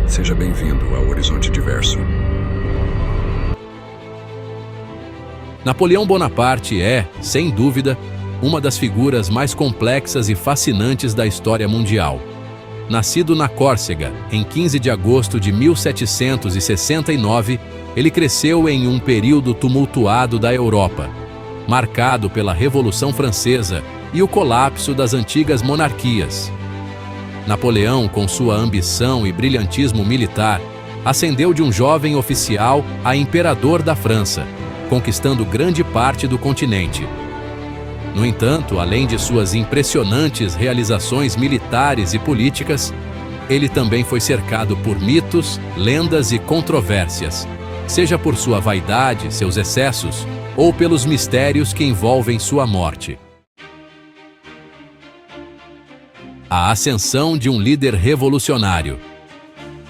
Seja bem-vindo ao Horizonte Diverso. Napoleão Bonaparte é, sem dúvida, uma das figuras mais complexas e fascinantes da história mundial. Nascido na Córcega, em 15 de agosto de 1769, ele cresceu em um período tumultuado da Europa, marcado pela Revolução Francesa e o colapso das antigas monarquias. Napoleão, com sua ambição e brilhantismo militar, ascendeu de um jovem oficial a imperador da França, conquistando grande parte do continente. No entanto, além de suas impressionantes realizações militares e políticas, ele também foi cercado por mitos, lendas e controvérsias, seja por sua vaidade, seus excessos, ou pelos mistérios que envolvem sua morte. A ascensão de um líder revolucionário.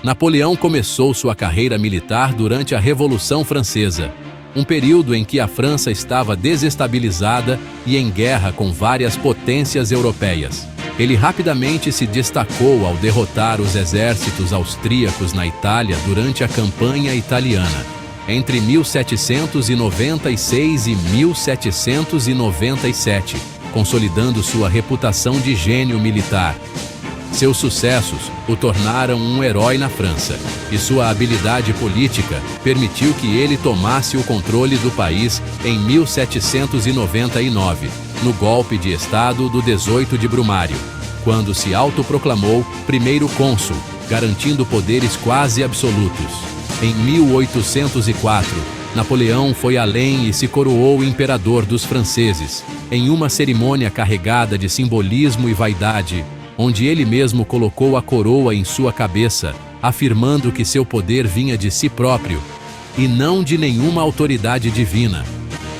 Napoleão começou sua carreira militar durante a Revolução Francesa, um período em que a França estava desestabilizada e em guerra com várias potências europeias. Ele rapidamente se destacou ao derrotar os exércitos austríacos na Itália durante a campanha italiana, entre 1796 e 1797, consolidando sua reputação de gênio militar. Seus sucessos o tornaram um herói na França, e sua habilidade política permitiu que ele tomasse o controle do país em 1799, no golpe de Estado do 18 de Brumário, quando se autoproclamou primeiro cônsul, garantindo poderes quase absolutos. Em 1804, Napoleão foi além e se coroou imperador dos franceses, em uma cerimônia carregada de simbolismo e vaidade, onde ele mesmo colocou a coroa em sua cabeça, afirmando que seu poder vinha de si próprio, e não de nenhuma autoridade divina.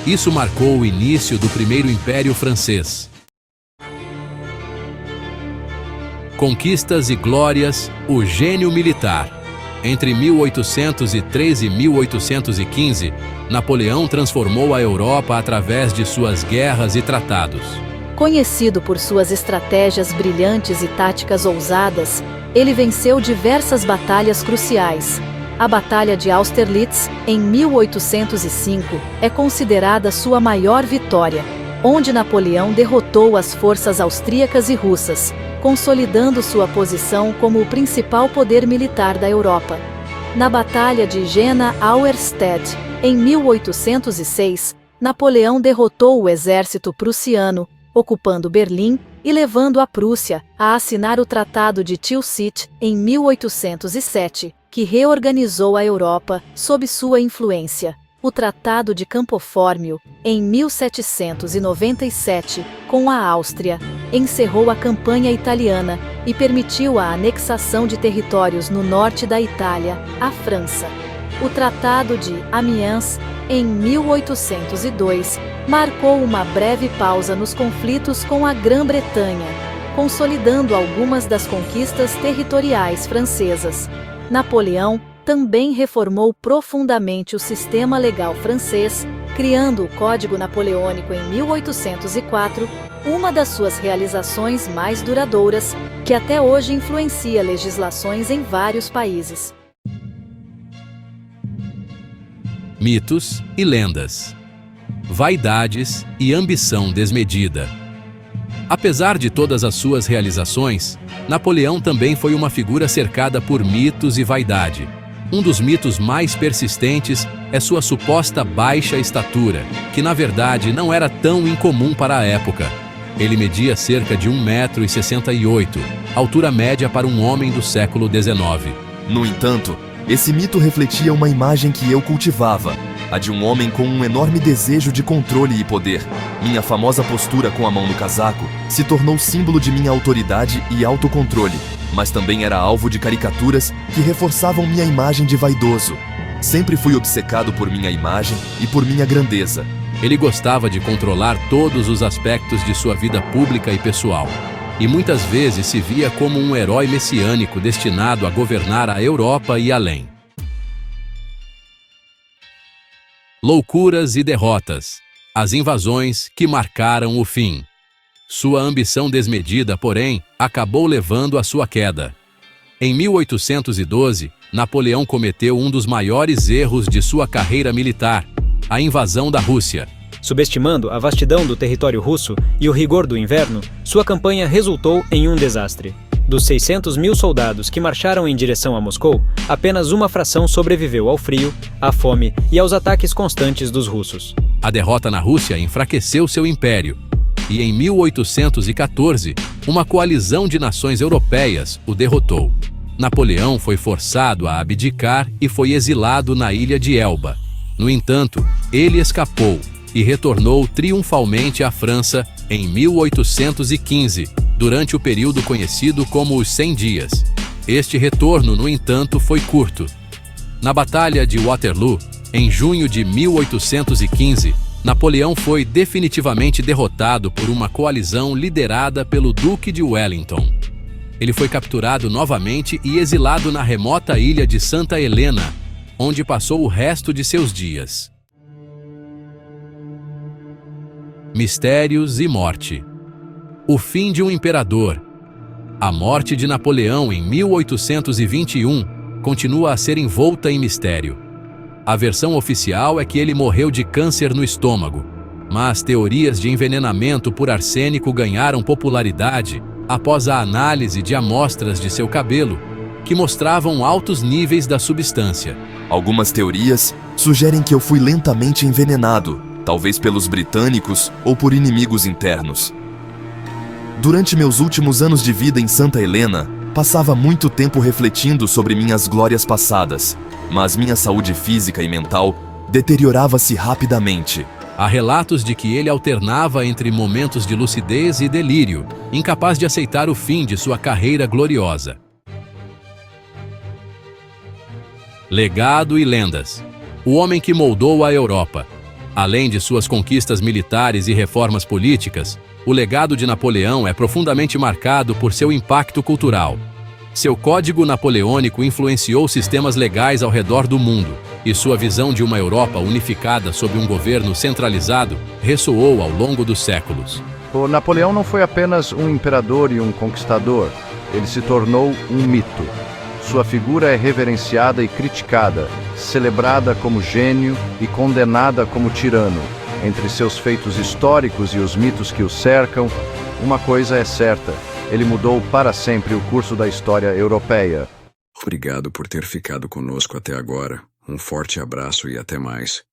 Isso marcou o início do Primeiro Império Francês. Conquistas e glórias, o gênio militar. Entre 1803 e 1815, Napoleão transformou a Europa através de suas guerras e tratados. Conhecido por suas estratégias brilhantes e táticas ousadas, ele venceu diversas batalhas cruciais. A Batalha de Austerlitz, em 1805, é considerada sua maior vitória, onde Napoleão derrotou as forças austríacas e russas, consolidando sua posição como o principal poder militar da Europa. Na Batalha de Jena-Auerstedt, em 1806, Napoleão derrotou o exército prussiano, ocupando Berlim e levando a Prússia a assinar o Tratado de Tilsit em 1807, que reorganizou a Europa sob sua influência. O Tratado de Campo Fórmio, em 1797, com a Áustria, encerrou a campanha italiana e permitiu a anexação de territórios no norte da Itália à França. O Tratado de Amiens, em 1802, marcou uma breve pausa nos conflitos com a Grã-Bretanha, consolidando algumas das conquistas territoriais francesas. Napoleão também reformou profundamente o sistema legal francês, criando o Código Napoleônico em 1804, uma das suas realizações mais duradouras, que até hoje influencia legislações em vários países. Mitos e lendas. Vaidades e ambição desmedida. Apesar de todas as suas realizações, Napoleão também foi uma figura cercada por mitos e vaidade. Um dos mitos mais persistentes é sua suposta baixa estatura, que na verdade não era tão incomum para a época. Ele media cerca de 1,68 m, altura média para um homem do século XIX. No entanto, esse mito refletia uma imagem que eu cultivava, a de um homem com um enorme desejo de controle e poder. Minha famosa postura com a mão no casaco se tornou símbolo de minha autoridade e autocontrole, mas também era alvo de caricaturas que reforçavam minha imagem de vaidoso. Sempre fui obcecado por minha imagem e por minha grandeza. Ele gostava de controlar todos os aspectos de sua vida pública e pessoal, e muitas vezes se via como um herói messiânico destinado a governar a Europa e além. Loucuras e derrotas. As invasões que marcaram o fim. Sua ambição desmedida, porém, acabou levando à sua queda. Em 1812, Napoleão cometeu um dos maiores erros de sua carreira militar, a invasão da Rússia. Subestimando a vastidão do território russo e o rigor do inverno, sua campanha resultou em um desastre. Dos 600 mil soldados que marcharam em direção a Moscou, apenas uma fração sobreviveu ao frio, à fome e aos ataques constantes dos russos. A derrota na Rússia enfraqueceu seu império, e em 1814, uma coalizão de nações europeias o derrotou. Napoleão foi forçado a abdicar e foi exilado na ilha de Elba. No entanto, ele escapou e retornou triunfalmente à França em 1815, durante o período conhecido como os 100 Dias. Este retorno, no entanto, foi curto. Na Batalha de Waterloo, em junho de 1815, Napoleão foi definitivamente derrotado por uma coalizão liderada pelo Duque de Wellington. Ele foi capturado novamente e exilado na remota ilha de Santa Helena, onde passou o resto de seus dias. Mistérios e morte. O fim de um imperador. A morte de Napoleão em 1821 continua a ser envolta em mistério. A versão oficial é que ele morreu de câncer no estômago, mas teorias de envenenamento por arsênico ganharam popularidade após a análise de amostras de seu cabelo, que mostravam altos níveis da substância. Algumas teorias sugerem que eu fui lentamente envenenado, talvez pelos britânicos ou por inimigos internos. Durante meus últimos anos de vida em Santa Helena, passava muito tempo refletindo sobre minhas glórias passadas, mas minha saúde física e mental deteriorava-se rapidamente. Há relatos de que ele alternava entre momentos de lucidez e delírio, incapaz de aceitar o fim de sua carreira gloriosa. Legado e lendas. O homem que moldou a Europa. Além de suas conquistas militares e reformas políticas, o legado de Napoleão é profundamente marcado por seu impacto cultural. Seu código napoleônico influenciou sistemas legais ao redor do mundo, e sua visão de uma Europa unificada sob um governo centralizado ressoou ao longo dos séculos. O Napoleão não foi apenas um imperador e um conquistador, ele se tornou um mito. Sua figura é reverenciada e criticada, celebrada como gênio e condenada como tirano. Entre seus feitos históricos e os mitos que o cercam, uma coisa é certa: ele mudou para sempre o curso da história europeia. Obrigado por ter ficado conosco até agora. Um forte abraço e até mais.